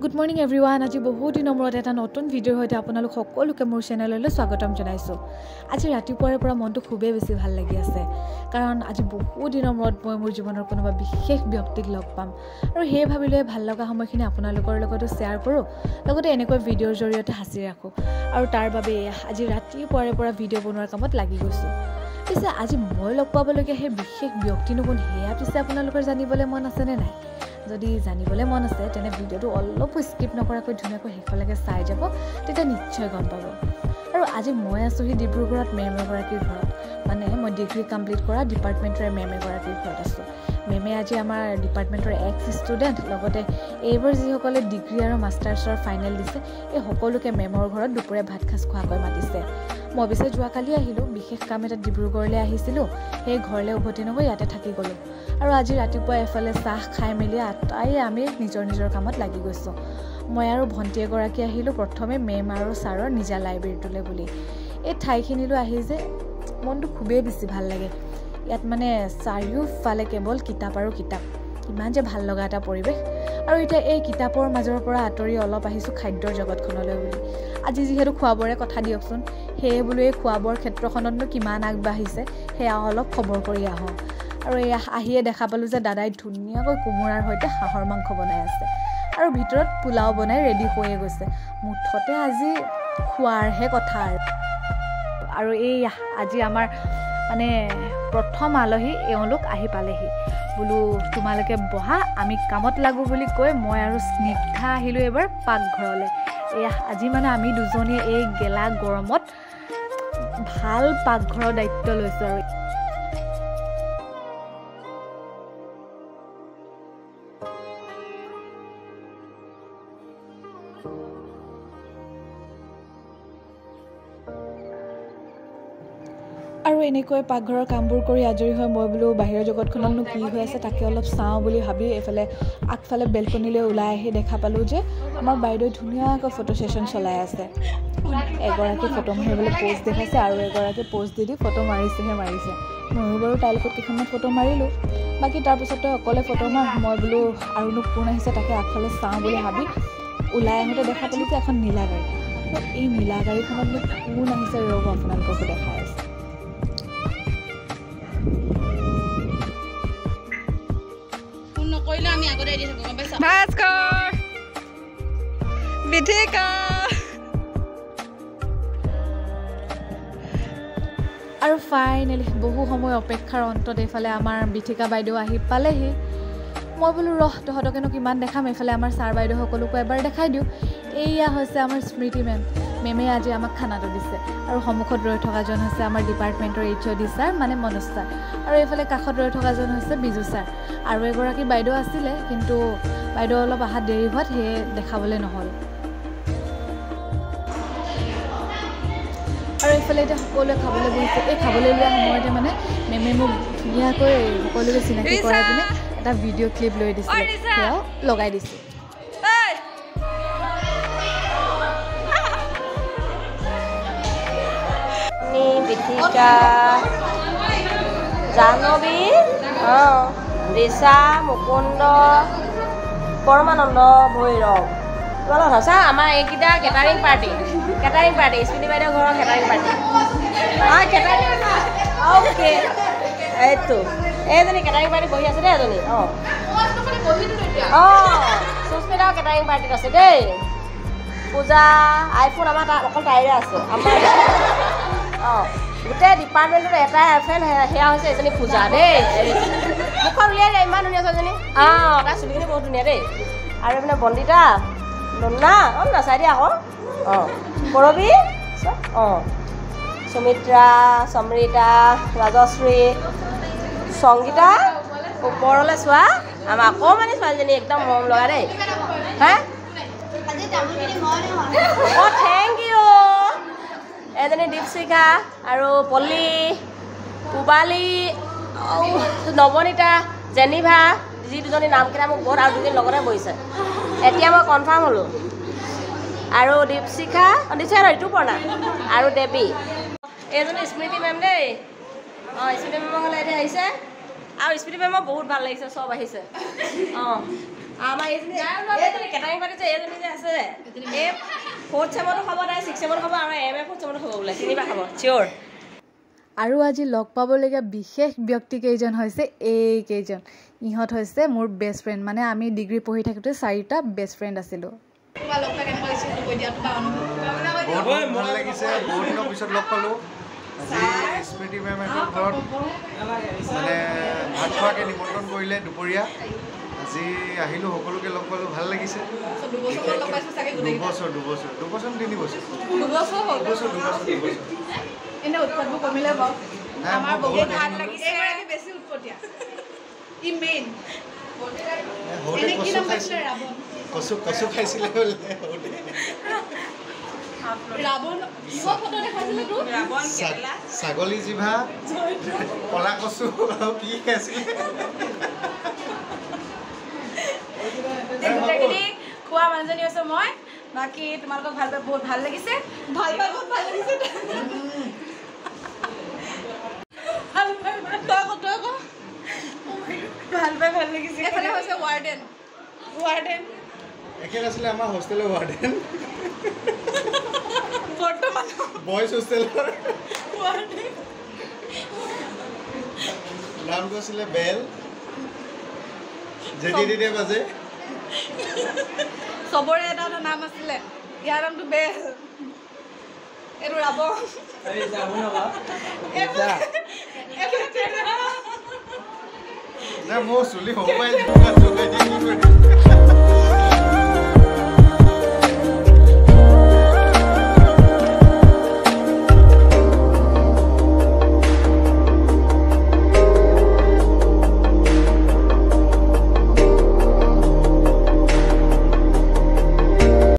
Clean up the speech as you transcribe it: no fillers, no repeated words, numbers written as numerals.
Good morning everyone. আজি বহুত দিনৰ মূৰত এটা নতুন ভিডিঅ'ৰ সৈতে আপোনালোক সকলোকে মোৰ চেনেললৈ স্বাগতম জনাইছো। আজি ৰাতিপুৱাৰে পৰা মনটো খুবেই বেছি ভাল লাগি আছে কাৰণ আজি বহুত দিনৰ মূৰত মই মোৰ জীৱনৰ কোনোবা বিশেষ ব্যক্তিক লগ পাম আৰু সেই ভাবিলৈ ভাল লগা সময়খিনি আপোনালোকৰ লগতো শ্বেয়াৰ কৰোঁ লগতে এনেকৈ ভিডিঅ'ৰ জৰিয়তে হাসি ৰাখো আৰু তাৰ বাবে আজি ৰাতিপুৱাৰে পৰা ভিডিঅ' বনোৱাৰ কামত লাগি গৈছো। পিছে আজি মই লগ পাবলগীয়া সেই বিশেষ ব্যক্তিনো কোন হেয়া পিছে আপোনালোকৰ জানিবলৈ মন আছে নে নাই? যদি জানিবলৈ মন আছে তেনে ভিডিঅ'টো অলপ স্কিপ নকৰাকৈ ধুনীয়াকৈ শেষলৈকে চাই যাব তেতিয়া নিশ্চয় গম পাব। আৰু আজি মই আছোহি ডিব্ৰুগড়ত মেম এগৰাকীৰ ঘৰত, মানে মই ডিগ্ৰী কমপ্লিট কৰা ডিপাৰ্টমেণ্টৰে মেম এগৰাকীৰ ঘৰত আছোঁ। মেমে আজি আমাৰ ডিপাৰ্টমেণ্টৰ এক্স ষ্টুডেণ্ট লগতে এইবাৰ যিসকলে ডিগ্ৰী আৰু মাষ্টাৰ্ছৰ ফাইনেল দিছে এই সকলোকে মেমৰ ঘৰত দুপৰীয়া ভাত সাজ খোৱাকৈ মাতিছে। মই পিছে যোৱাকালি আহিলোঁ, বিশেষ কাম এটা ডিব্ৰুগড়লৈ আহিছিলোঁ, সেই ঘৰলৈ উভতি নগৈ ইয়াতে থাকি গ'লোঁ আৰু আজি ৰাতিপুৱা এফালে চাহ খাই মেলি আটাই আমি নিজৰ নিজৰ কামত লাগি গৈছোঁ। মই আৰু ভণ্টি এগৰাকী আহিলোঁ প্ৰথমে মেম আৰু ছাৰৰ নিজা লাইব্ৰেৰীটোলৈ বুলি। এই ঠাইখিনিলৈ আহি যে মনটো খুবেই বেছি ভাল লাগে। ইয়াত মানে চাৰিওফালে কেৱল কিতাপ আৰু কিতাপ, ইমান যে ভাল লগা এটা পৰিৱেশ। আৰু এতিয়া এই কিতাপৰ মাজৰ পৰা আঁতৰি অলপ আহিছোঁ খাদ্যৰ জগতখনলৈ বুলি। আজি যিহেতু খোৱা বোৱাৰে কথা দিয়কচোন, সেয়ে বোলো এই খোৱা বোৱাৰ ক্ষেত্ৰখনতনো কিমান আগবাঢ়িছে সেয়া অলপ খবৰ কৰি আহোঁ। আৰু এয়া আহিয়ে দেখা পালোঁ যে দাদাই ধুনীয়াকৈ কোমোৰাৰ সৈতে হাঁহৰ মাংস বনাই আছে আৰু ভিতৰত পোলাও বনাই ৰেডি হৈয়ে গৈছে। মুঠতে আজি খোৱাৰহে কথা। আৰু এই আজি আমাৰ মানে প্ৰথম আলহী এওঁলোক আহি পালেহি। বোলো তোমালোকে বহা, আমি কামত লাগো বুলি কৈ মই আৰু স্নিগ্ধা আহিলোঁ এবাৰ পাকঘৰলৈ। এয়া আজি মানে আমি দুজনীয়ে এই গেলা গৰমত ভাল পাকঘৰৰ দায়িত্ব লৈছোঁ। আৰু এনেকৈ পাকঘৰৰ কামবোৰ কৰি আজৰি হৈ মই বোলো বাহিৰৰ জগতখনতনো কি হৈ আছে তাকে অলপ চাওঁ বুলি ভাবি এইফালে আগফালে বেলকনিলৈ ওলাই আহি দেখা পালোঁ যে আমাৰ বাইদেৱে ধুনীয়াকৈ ফটো ছেশ্যন চলাই আছে। এগৰাকী ফটো মাৰিবলৈ প'জ দেখাইছে আৰু এগৰাকী প'জ দি ফটো মাৰিছে। ময়ো বাৰু তাইৰ লগত কেইখনমান ফটো মাৰিলোঁ, বাকী তাৰপিছতে অকলে ফটো মাৰ। মই বোলো আৰুনো কোন আহিছে তাকে আগফালে চাওঁ বুলি ভাবি ওলাই আহোঁতে দেখা পালোঁ যে এখন নীলা গাড়ী। এই নীলা গাড়ীখনতনো কোন আহিছে ৰ'ব আপোনালোককো দেখাই আছে। আৰু ফাইনেলি বহু সময় অপেক্ষাৰ অন্তত এইফালে আমাৰ বিথিকা বাইদেউ আহি পালেহি। মই বোলো ৰহ তহঁতকেনো কিমান দেখাম, এইফালে আমাৰ ছাৰ বাইদেউ সকলোকো এবাৰ দেখাই দিওঁ। এয়া হৈছে আমাৰ স্মৃতি মেম। মেমে আজি আমাক খানাটো দিছে আৰু সন্মুখত ৰৈ থকাজন হৈছে আমাৰ ডিপাৰ্টমেণ্টৰ HOD ছাৰ মানে মনোজ ছাৰ, আৰু এইফালে কাষত ৰৈ থকাজন হৈছে বিজু ছাৰ। আৰু এগৰাকী বাইদেউ আছিলে কিন্তু বাইদেউ অলপ অহাত দেৰি হোৱাত সেয়ে দেখাবলৈ নহ'ল। আৰু এইফালে এতিয়া সকলোৱে খাবলৈ বহিছে। এই খাবলৈ লোৱা সময়তে মানে মেমে মোক ধুনীয়াকৈ সকলোকে চিনাকি কৰাই পিনে এটা ভিডিঅ' ক্লিপ লৈ দিছিলে, সেয়াও লগাই দিছোঁ। বিথিকা, জাহ্নৱী, ৰিচা, মুকুন্দ, পৰমানন্দ, ভৈৰৱ। তোমালোক সঁচা আমাৰ এইকেইটা কেটাৰিং পাৰ্টি স্মৃতি বাইদেউ ঘৰৰ কেটাৰিং পাৰ্টি। অ'কে, এইটো এইজনী কেটাৰিং পাৰ্টি বহি আছে দেই এজনী। সুস্মিতাও কেটাৰিং পাৰ্টিত আছে দেই। পূজা, আইফোন আমাৰ তাত অকল তাইৰে আছে। আমাৰ গোটেই ডিপাৰ্টমেণ্টত এটাই এফেল, সেয়া হৈছে এজনী পূজা দেই। মুখখন উলিয়াই যায়, ইমান ধুনীয়া ছোৱালীজনী। তাই চুলিখিনি বহুত ধুনীয়া দেই। আৰু এইপিনে বন্দিতা, নন্না, নাচাই দিয়া আকৌ। কৰবী, সুমিত্ৰা, সমৃতা, ৰাজশ্ৰী, সংগীতা, ওপৰলৈ চোৱা আমাৰ অকণমানি ছোৱালীজনী একদম মৰম লগা দেই। Thank you. এজনী দীপশিখা আৰু পল্লী, পূবালী, নৱনীতা, জেনিভা, যি দুজনী নামকেইটা মোক বহুত, আৰু দুজনী লগতে বহিছে। এতিয়া মই কনফাৰ্ম হ'লোঁ। আৰু দীপশিখা, ঋতুপৰ্ণা আৰু দেৱী। এইজনী স্মৃতি মেম দেই। স্মৃতি মেমৰ হ'লে এতিয়া আহিছে আৰু স্মৃতি মেমৰ বহুত ভাল লাগিছে, চব আহিছে। আমাৰ এইজনী কেটাৰিং পাৰ্টি যে এইজনী যে আছে এই 4th চেমতো খাব তাই 6th চেমতো খাব আৰু MA 4th চেমতো খাব বোলে তিনিবাৰ খাব চিয়'ৰ আৰু আজি লগ পাবলগীয়া বিশেষ ব্যক্তি কেইজন হৈছে এইকেইজন ইহঁত হৈছে মোৰ বেষ্ট ফ্ৰেণ্ড মানে আমি ডিগ্ৰী পঢ়ি থাকোঁতে 4টা বেষ্ট ফ্ৰেণ্ড আছিলোঁ ভাল লাগিছে বহুত দিনৰ পিছত লগ পালোঁ আজি স্মৃতি মেমৰ ঘৰত মানে ভাত খোৱাকৈ নিমন্ত্ৰণ কৰিলে দুপৰীয়া আজি আহিলোঁ সকলোকে লগ পালোঁ ভাল লাগিছে 2 বছৰ 3 বছৰ এনে উৎপাতবোৰ কমিলে বাৰু আমাৰ বহুত ভাল লাগিছে এগৰাকী বেছি উৎপতীয়া ই মেইন কচু খাইছিলে বোলে ৰাৱণ ফটো দেখাইছিলে তো ছাগলী জিভা কলা কচু আৰু কি খাইছিলে গোটেইখিনি খোৱা মানুহজনী আছোঁ মই বাকী তোমালোকক ভাল পাই বহুত ভাল লাগিছে ভাল পাই ভাল লাগিছে এফালে হৈছে ৱাৰ্ডেন একেল আছিলে আমাৰ হোষ্টেলৰ ৱাৰ্ডেন বৰ্তমান বয়জ হোষ্টেলৰ নামটো আছিলে বেল যেতি বাজে চবৰে এটা নাম আছিলে ইয়াৰ নামটো বেল এইটো ৰাৱণ নাই মোৰ চুলি হ'ব পাই